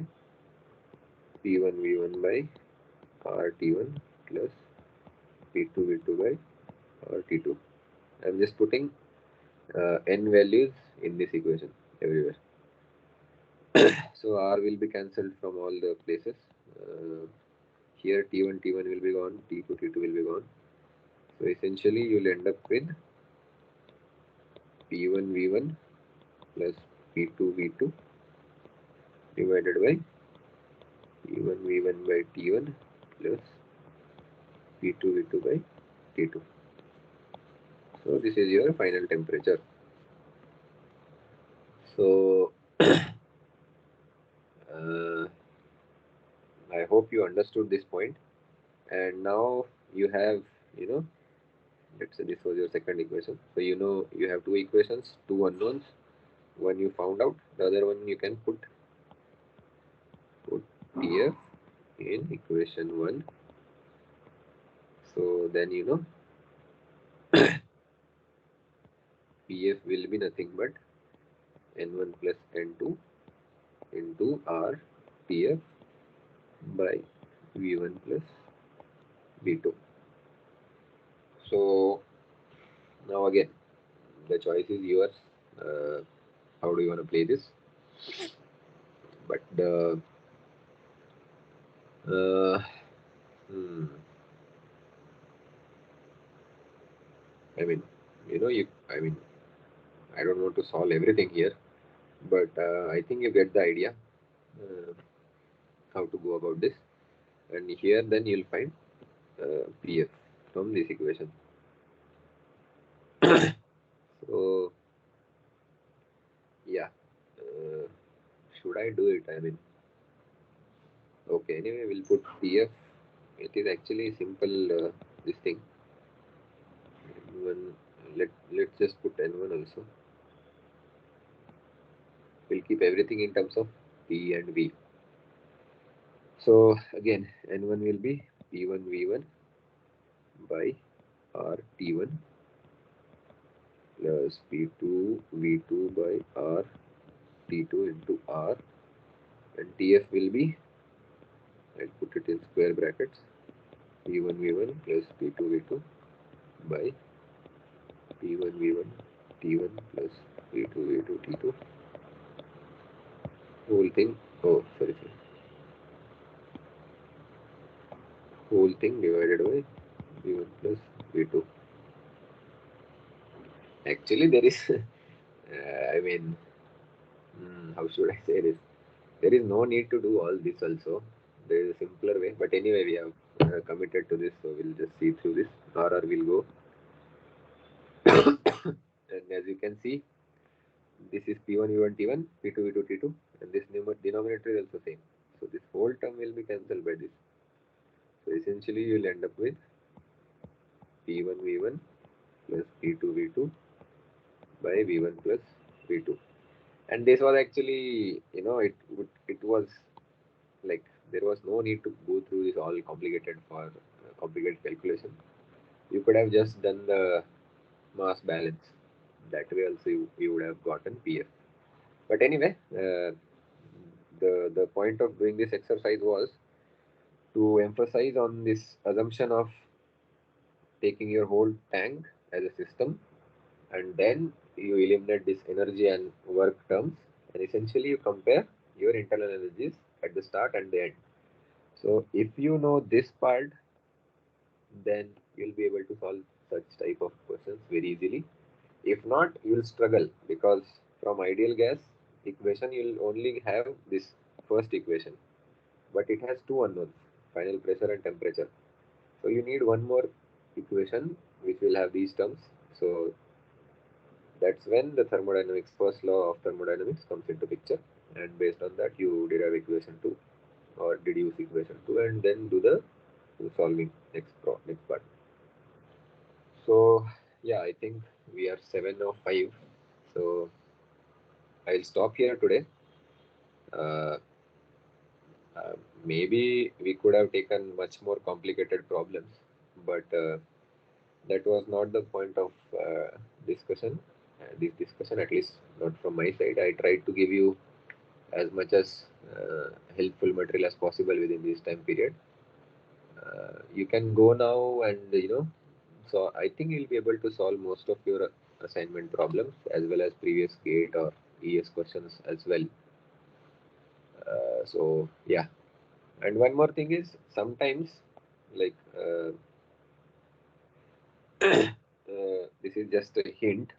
p1 v1 by rt1 plus p2 v2 by rt2. I'm just putting n values in this equation everywhere. So r will be cancelled from all the places. Here t1 will be gone, t2 will be gone. So essentially you'll end up with p1 v1 plus p2 v2 divided by p1 v1 by t1 plus p2 v2 by t2. So this is your final temperature. So I hope you understood this point, and now you have, you know, let's say this was your second equation. So you know you have two equations, two unknowns. One you found out, the other one you can put TF in equation 1. So then you know PF will be nothing but N1 plus N2 into R TF by V1 plus V2. So now again, the choice is yours. How do you want to play this? But the hmm, I mean, you know, I mean, I don't want to solve everything here, but I think you get the idea uh, how to go about this. And here, then you'll find PF from this equation. So, yeah, should I do it? I mean, okay, anyway, we'll put PF. It is actually simple, this thing. N1, let's just put N1 also. We'll keep everything in terms of P and V. So again, N1 will be P1 V1 by R T1 plus P2 V2 by R T2 into R, and TF will be, I'll put it in square brackets, P1 V1 plus P2 V2 by P1 V1 T1 plus P2 V2 T2, whole thing, oh sorry, whole thing divided by V1 plus V2. Actually there is I mean, how should I say this? There is no need to do all this also. There is a simpler way. But anyway, we have committed to this, so we'll just see through this. RR will go. And as you can see, this is P1 V1 T1, P2 V2 T2, and this denominator is also same. So this whole term will be cancelled by this. So essentially, you will end up with P1 V1 plus P2 V2 by V1 plus V2. And this was actually, you know, it was like there was no need to go through this all complicated for complicated calculation. You could have just done the mass balance. That way also you would have gotten PF. But anyway, the point of doing this exercise was to emphasize on this assumption of taking your whole tank as a system, and then you eliminate this energy and work terms, and essentially you compare your internal energies at the start and the end. So if you know this part, then you'll be able to solve such type of questions very easily. If not, you'll struggle, because from ideal gas equation you'll only have this first equation, but it has two unknowns: final pressure and temperature. So you need one more equation which will have these terms. So that's when the thermodynamics, first law of thermodynamics, comes into picture, and based on that you derive equation 2 or deduce equation 2 and then do the solving next part. So yeah, I think we are 7:05. So I'll stop here today. Uh, Maybe we could have taken much more complicated problems, but that was not the point of discussion. This discussion, at least not from my side. I tried to give you as much as helpful material as possible within this time period. You can go now, and so I think you'll be able to solve most of your assignment problems as well as previous GATE or ES questions as well. So yeah, and one more thing is, sometimes, like this is just a hint.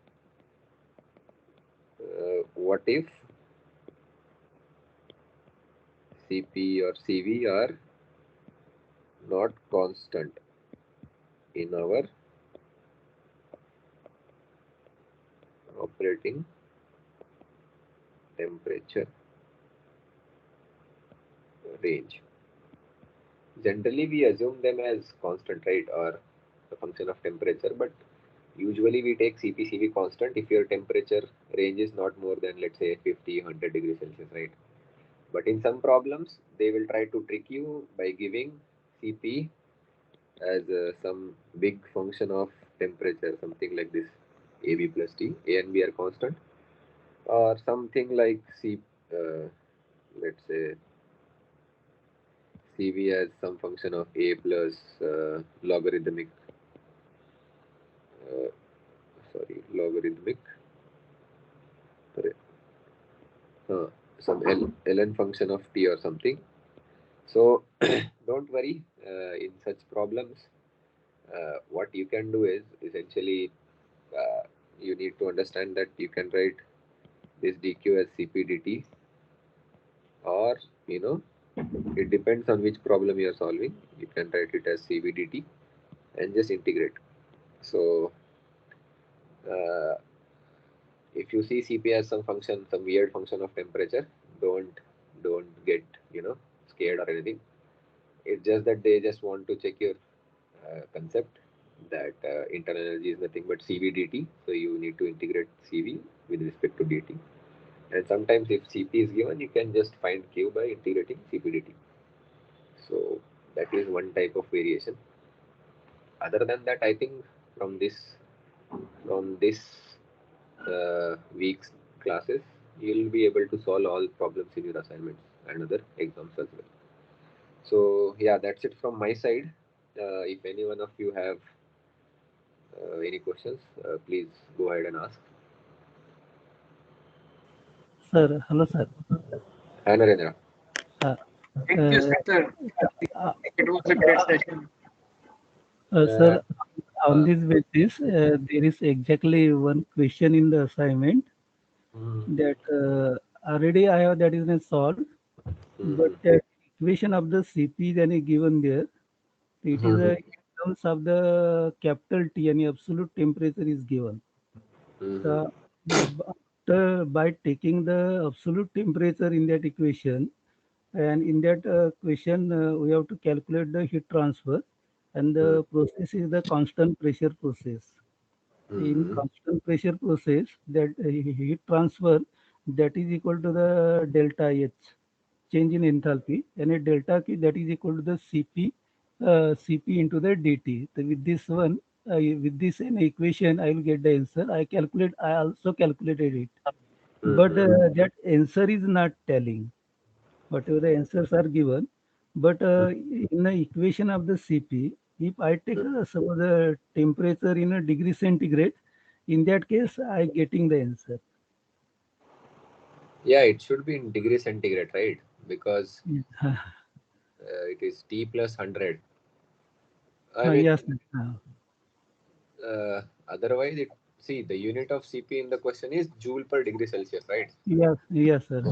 What if CP or CV are not constant in our operating temperature range? Generally, we assume them as constant, right, or a function of temperature, but usually we take CP/CV constant if your temperature range is not more than, let's say, 50, 100 degrees Celsius, right? But in some problems, they will try to trick you by giving CP as some big function of temperature, something like this: AB plus T, A and B are constant, or something like let's say CV as some function of A plus logarithmic, uh, logarithmic, sorry, some ln function of T or something. So don't worry, in such problems, what you can do is essentially, you need to understand that you can write this dq as cp dt, or it depends on which problem you are solving. You can write it as cv dt and just integrate. So uh, if you see cp as some function, some weird function of temperature, don't get scared or anything. It's just that they just want to check your concept that internal energy is nothing but cv dt. So you need to integrate cv with respect to dt. And sometimes if cp is given, you can just find q by integrating cp dt. So that is one type of variation. Other than that, I think from this week's classes, you'll be able to solve all problems in your assignments and other exams as well. So yeah, that's it from my side. If any one of you have any questions, please go ahead and ask. Sir, hello, sir. Hi, Narendra. Thank you, sir. It was a great session. Sir, on this basis, there is exactly one question in the assignment that already I have that is not solved, but that equation of the CP then is given there. It is in terms of the capital T, and absolute temperature is given. So by taking the absolute temperature in that equation, and in that question, we have to calculate the heat transfer, and the process is the constant pressure process. In constant pressure process, that heat transfer, that is equal to the delta H, change in enthalpy, and a delta Q, that is equal to the Cp into the dt. So with this one, with this an equation, I will get the answer. I also calculated it, but that answer is not telling. Whatever the answers are given, but in the equation of the Cp, if I take some of the temperature in a degree centigrade, in that case, I getting the answer. Yeah, it should be in degree centigrade, right? Because Yeah. it is T plus 100. I mean, Yes. otherwise it's see, the unit of Cp in the question is joule per degree Celsius, right? Yes, sir.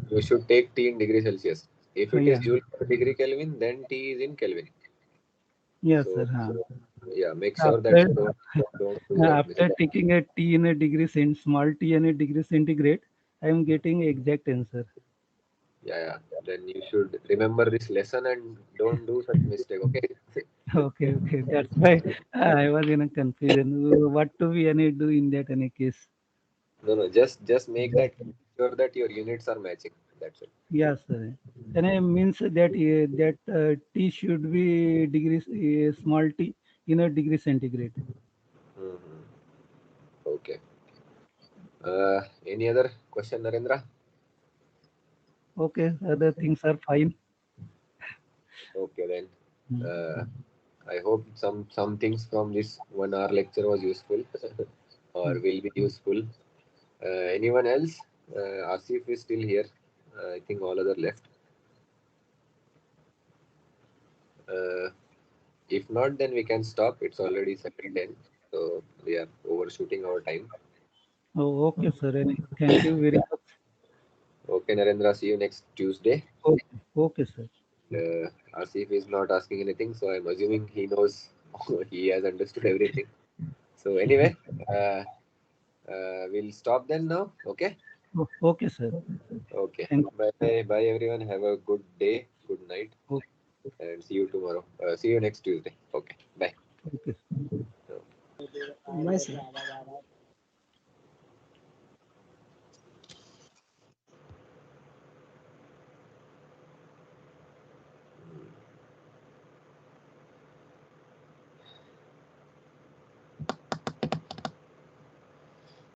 You should take T in degree Celsius. If it is Yeah. joule per degree Kelvin, then T is in Kelvin. Yes, So, sir. yeah, make sure that After you don't do that after mistake. taking a T in a degree small T in a degree centigrade, I am getting exact answer. Yeah. Then you should remember this lesson and don't do such mistake. Okay. Okay. That's why I was in a confusion. What to be any do in that any case? No. Just make that sure that your units are matching. That's it. Yes, sir. And it means that T should be degrees small T in a degree centigrade. Hmm. Okay. Any other question, Narendra? Okay, other things are fine. Okay then. Hmm. Uh, I hope some things from this 1 hour lecture was useful or Hmm. will be useful. Anyone else? Asif is still here. I think all other left. Uh, if not, then we can stop. It's already 7:10, so we are overshooting our time. Oh, okay, sir. Thank you very much. Okay, Narendra. See you next Tuesday. Okay, sir. Asif is not asking anything, so I'm assuming he knows. He has understood everything. So anyway, we'll stop then now. Okay. Okay, sir. Okay. Thank Bye everyone. Have a good day, good night, you. and see you tomorrow. See you next Tuesday. Okay. Bye. Okay. Okay. Bye, sir.